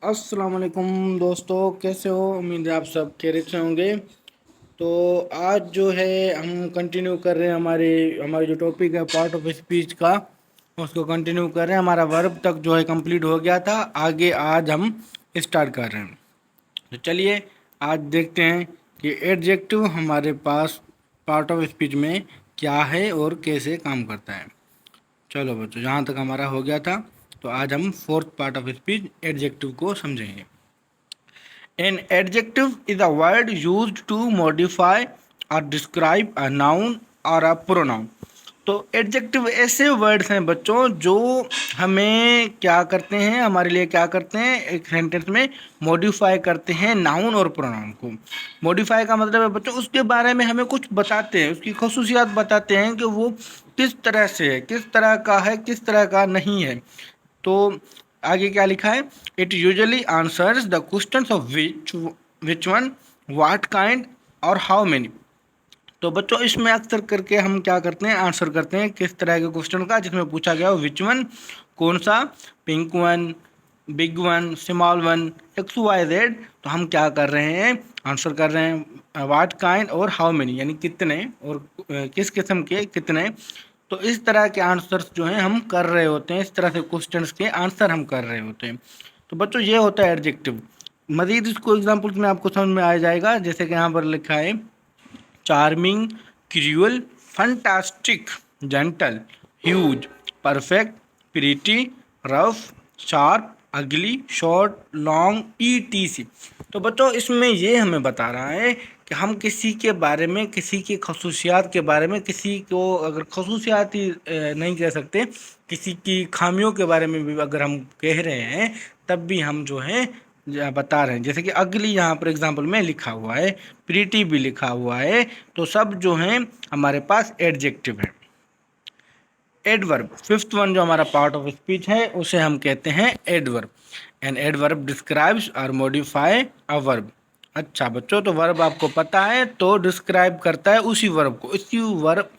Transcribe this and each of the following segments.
अस्सलाम वालेकुम दोस्तों, कैसे हो? उम्मीद है आप सब खैरियत से होंगे। तो आज जो है हम कंटिन्यू कर रहे हैं हमारी जो टॉपिक है पार्ट ऑफ स्पीच का, उसको कंटिन्यू कर रहे हैं। हमारा वर्ब तक जो है कंप्लीट हो गया था, आगे आज हम स्टार्ट कर रहे हैं। तो चलिए आज देखते हैं कि एडजेक्टिव हमारे पास पार्ट ऑफ स्पीच में क्या है और कैसे काम करता है। चलो बच्चों, जहाँ तक हमारा हो गया था, तो आज हम fourth part of speech adjective को समझेंगे। An adjective is a word used to modify or describe a noun or a pronoun. तो एडजेक्टिव ऐसे वर्ड्स हैं बच्चों जो हमें क्या करते हैं, हमारे लिए क्या करते हैं, एक सेंटेंस में मॉडिफाई करते हैं नाउन और प्रोनाउन को। मॉडिफाई का मतलब है बच्चों उसके बारे में हमें कुछ बताते हैं, उसकी खसूसियात बताते हैं कि वो किस तरह से है, किस तरह का है, किस तरह का नहीं है। तो आगे क्या लिखा है? It usually answers the questions of which one, what kind और हाउ मेनी। तो बच्चों इसमें अक्सर करके हम क्या करते हैं, आंसर करते हैं किस तरह के क्वेश्चन का जिसमें पूछा गया हो विच वन, कौन सा, pink one, big one, small one, X Y Z. तो हम क्या कर रहे हैं, आंसर कर रहे हैं व्हाट काइंड और हाउ मेनी, यानी कितने और किस किस्म के कितने। तो इस तरह के आंसर्स जो हैं हम कर रहे होते हैं, इस तरह से क्वेश्चंस के आंसर हम कर रहे होते हैं। तो बच्चों ये होता है एडजेक्टिव। मज़ीद इसको एग्जांपल्स में आपको समझ में आ जाएगा, जैसे कि यहाँ पर लिखा है charming, cruel, fantastic, gentle, huge, perfect, pretty, rough, sharp, अगली, शॉर्ट, लॉन्ग, ईटीसी। तो बच्चों इसमें ये हमें बता रहा है कि हम किसी के बारे में, किसी की खसूसियात के बारे में, किसी को अगर खसूसियात ही नहीं कह सकते, किसी की खामियों के बारे में भी अगर हम कह रहे हैं, तब भी हम जो है बता रहे हैं। जैसे कि अगली यहाँ पर एग्जाम्पल में लिखा हुआ है, प्रीटी भी लिखा हुआ है, तो सब जो हैं हमारे पास एडजेक्टिव है। एडवर्ब, फिफ्थ वन जो हमारा पार्ट ऑफ स्पीच है उसे हम कहते हैं एडवर्ब। एन एडवर्ब डिस्क्राइब्स और मॉडिफाई अ वर्ब। अच्छा बच्चों, तो वर्ब आपको पता है, तो डिस्क्राइब करता है उसी वर्ब को, इसी वर्ब,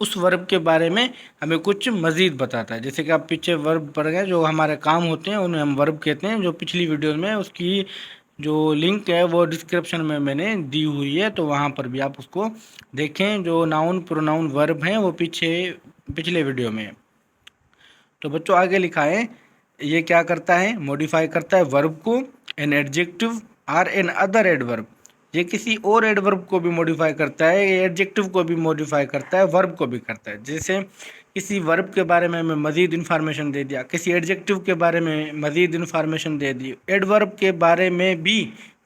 उस वर्ब के बारे में हमें कुछ मज़ीद बताता है। जैसे कि आप पीछे वर्ब पढ़ गए, जो हमारे काम होते हैं उन्हें हम वर्ब कहते हैं। जो पिछली वीडियो में उसकी जो लिंक है वो डिस्क्रिप्शन में मैंने दी हुई है, तो वहाँ पर भी आप उसको देखें। जो नाउन प्रोनाउन वर्ब हैं वो पिछले वीडियो में है। तो बच्चों आगे लिखा है, ये क्या करता है, मॉडिफाई करता है वर्ब को। An adjective or an other adverb, ये किसी और एडवर्ब को भी मॉडिफाई करता है, ये एडजेक्टिव को भी मॉडिफाई करता है, वर्ब को भी करता है। जैसे किसी वर्ब के बारे में हमें मज़ीद इन्फॉर्मेशन दे दिया, किसी एडजेक्टिव के बारे में मज़ीद इन्फॉर्मेशन दे दी, एडवर्ब के बारे में भी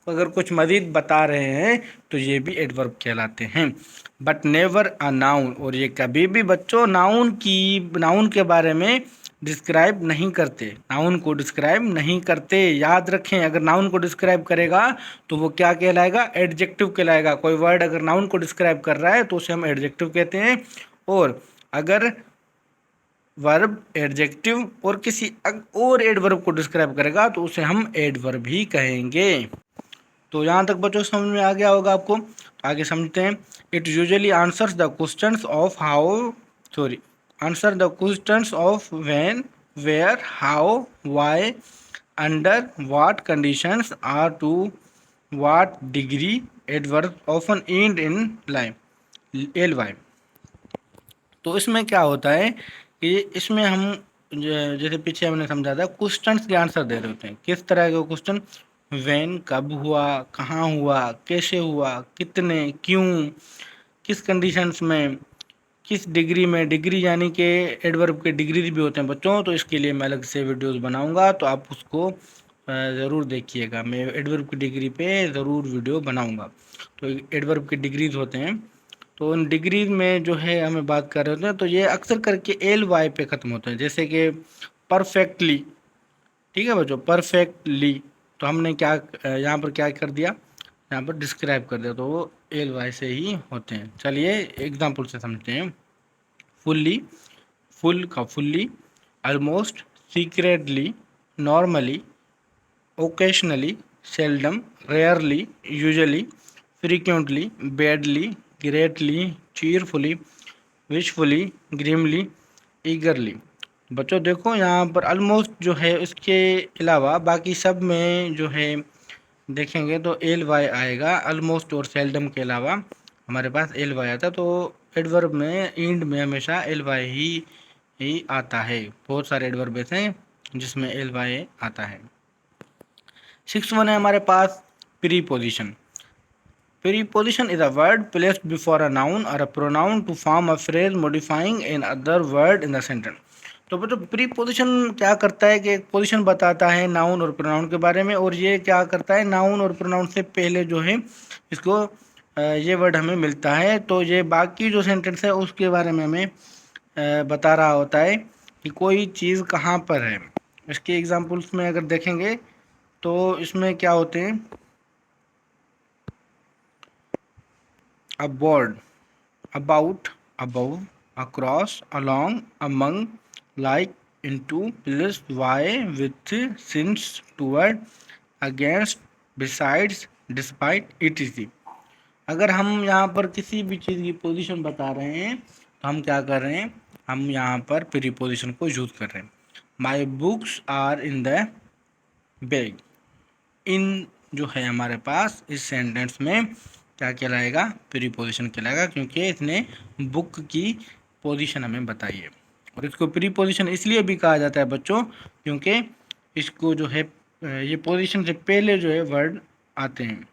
अगर कुछ मज़ीद बता रहे हैं तो ये भी एडवर्ब कहलाते हैं। बट नेवर अ नाउन, और ये कभी भी बच्चों नाउन के बारे में डिस्क्राइब नहीं करते, नाउन को डिस्क्राइब नहीं करते। याद रखें, अगर नाउन को डिस्क्राइब करेगा तो वो क्या कहलाएगा, एडजेक्टिव कहलाएगा। कोई वर्ड अगर नाउन को डिस्क्राइब कर रहा है तो उसे हम एडजेक्टिव कहते हैं, और अगर वर्ब, एडजेक्टिव और किसी और एडवर्ब को डिस्क्राइब करेगा तो उसे हम एडवर्ब ही कहेंगे। तो यहाँ तक बच्चों समझ में आ गया होगा आपको। आगे समझते हैं। It usually answers the questions of answer the questions of when, where, how, why, under what conditions or to what degree, adverb often end in line L Y. तो इसमें क्या होता है कि इसमें हम जैसे पीछे हमने समझा था, क्वेश्चंस के आंसर दे रहे होते हैं। किस तरह के क्वेश्चन? व्हेन, कब हुआ, कहाँ हुआ, कैसे हुआ, कितने, क्यों, किस कंडीशंस में, किस डिग्री में। डिग्री यानी कि एडवर्ब के डिग्रीज भी होते हैं बच्चों, तो इसके लिए मैं अलग से वीडियोस बनाऊंगा, तो आप उसको ज़रूर देखिएगा। मैं एडवर्ब की डिग्री पे ज़रूर वीडियो बनाऊंगा। तो एडवर्ब के डिग्रीज होते हैं, तो उन डिग्रीज में जो है हमें बात कर रहे होते हैं, तो ये अक्सर करके एल वाई पे ख़त्म होते हैं। जैसे कि परफेक्टली, ठीक है बच्चों, परफेक्टली, तो हमने क्या यहाँ पर क्या कर दिया, यहाँ पर डिस्क्राइब कर दिया, तो वो एल वाई से ही होते हैं। चलिए एग्जाम्पल से समझते हैं। फुल्ली, फुल का fully, almost, secretly, normally, occasionally, seldom, rarely, usually, frequently, badly, greatly, cheerfully, wishfully, grimly, eagerly. बच्चों देखो यहाँ पर ऑलमोस्ट जो है उसके अलावा बाकी सब में जो है देखेंगे तो एल वाई आएगा, ऑलमोस्ट और सेल्डम के अलावा हमारे पास एल वाई आता है। तो एडवर्ब में इंड में हमेशा एल वाई ही आता है। बहुत सारे एडवर्ब ऐसे हैं जिसमें एल वाई आता है। 6 है हमारे पास preposition. Preposition is a word placed before a noun or a pronoun to form a phrase modifying an other word in the sentence। तो बच्चों प्रीपोजिशन क्या करता है कि एक पोजीशन बताता है नाउन और प्रोनाउन के बारे में, और ये क्या करता है नाउन और प्रोनाउन से पहले जो है इसको ये वर्ड हमें मिलता है, तो ये बाकी जो सेंटेंस है उसके बारे में हमें बता रहा होता है कि कोई चीज़ कहाँ पर है। इसके एग्जांपल्स में अगर देखेंगे तो इसमें क्या होते हैं, aboard, about, above, across, along, among, like, into, plus, why, with, since, toward, against, besides, despite, etc। अगर हम यहाँ पर किसी भी चीज़ की पोजीशन बता रहे हैं तो हम क्या कर रहे हैं, हम यहाँ पर प्रीपोजिशन को यूज़ कर रहे हैं। My books are in the bag. In जो है हमारे पास इस सेंटेंस में क्या कहलाएगा, प्रीपोजिशन कहलाएगा, क्योंकि इसने बुक की पोजीशन हमें बताई है। और इसको प्रीपोजिशन इसलिए भी कहा जाता है बच्चों क्योंकि इसको जो है ये पोजीशन से पहले जो है वर्ड आते हैं।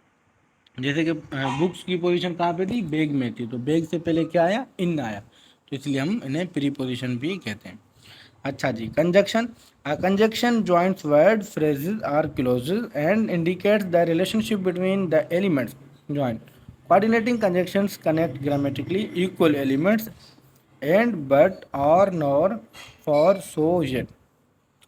जैसे कि बुक्स की पोजीशन कहाँ पे थी, बैग में थी, तो बैग से पहले क्या आया, इन आया, तो इसलिए हम इन्हें प्रीपोजिशन भी कहते हैं। अच्छा जी, conjunction. A conjunction joins word, phrases or clauses and indicates the relationship between the elements joined. Coordinating conjunctions connect grammatically equal elements and but or nor for so yet।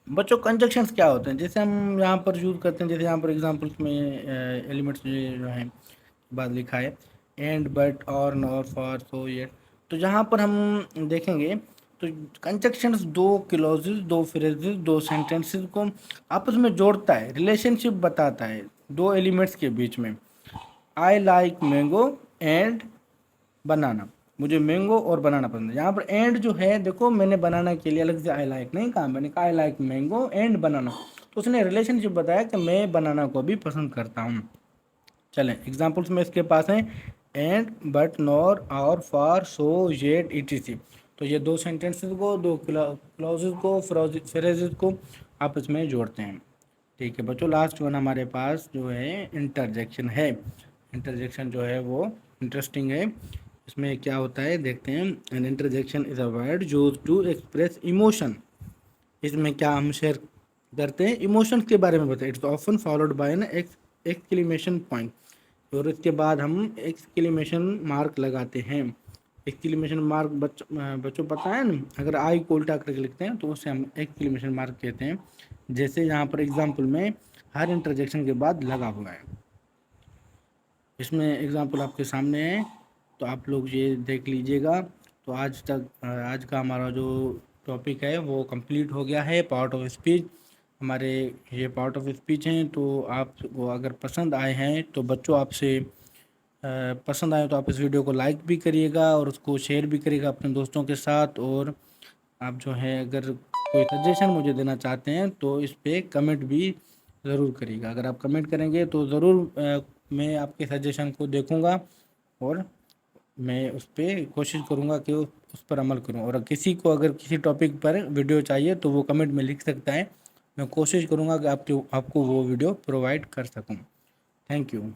बच्चों कंजक्शंस क्या होते हैं, जैसे हम यहाँ पर यूज़ करते हैं, जैसे यहाँ पर एग्जांपल्स में एलिमेंट्स जो हैं बाद लिखा है एंड बट और नॉर फॉर सो येट। तो जहाँ पर हम देखेंगे तो कंजक्शंस दो क्लॉजेज, दो फ्रेजेस, दो सेंटेंसेस को आपस में जोड़ता है, रिलेशनशिप बताता है दो एलिमेंट्स के बीच में। आई लाइक मैंगो एंड बनाना, मुझे मैंगो और बनाना पसंद है। यहाँ पर एंड जो है देखो, मैंने बनाना के लिए अलग से आई लाइक नहीं कहा, मैंने कहा आई लाइक मैंगो एंड बनाना, तो उसने रिलेशनशिप बताया कि मैं बनाना को भी पसंद करता हूँ। चलें एग्जाम्पल्स में इसके पास हैं एंड बट नॉर और फॉर सो येट etc। तो ये दो सेंटेंसेस को, दो क्लॉजेज को, फ्रेजेस को आपस में जोड़ते हैं। ठीक है बच्चों, लास्ट वन हमारे पास जो है इंटरजेक्शन है। इंटरजेक्शन जो है वो इंटरेस्टिंग है। इसमें क्या होता है देखते हैं। An interjection is a word used to express emotion. इसमें क्या हम शेयर करते हैं, इमोशंस के बारे में बताएं। It's often followed by an exclamation point, और इसके बाद हम एक्सक्लेमेशन मार्क लगाते हैं। एक्सक्लेमेशन मार्क बच्चों पता है ना, अगर आई को उल्टा करके लिखते हैं तो उसे हम एक्सक्लेमेशन मार्क कहते हैं। जैसे यहाँ पर एग्जांपल में हर इंटरजेक्शन के बाद लगा हुआ है। इसमें एग्जांपल आपके सामने है, तो आप लोग ये देख लीजिएगा। तो आज का हमारा जो टॉपिक है वो कंप्लीट हो गया है, पार्ट ऑफ स्पीच। हमारे ये पार्ट ऑफ स्पीच हैं, तो आपको अगर पसंद आए हैं तो बच्चों आपसे पसंद आए तो आप इस वीडियो को लाइक भी करिएगा और उसको शेयर भी करिएगा अपने दोस्तों के साथ। और आप जो है अगर कोई सजेशन मुझे देना चाहते हैं तो इस पर कमेंट भी ज़रूर करिएगा। अगर आप कमेंट करेंगे तो ज़रूर मैं आपके सजेशन को देखूंगा और मैं उस पर कोशिश करूंगा कि उस पर अमल करूं। और किसी को अगर किसी टॉपिक पर वीडियो चाहिए तो वो कमेंट में लिख सकता है, मैं कोशिश करूंगा कि आपको वो वीडियो प्रोवाइड कर सकूं। Thank you.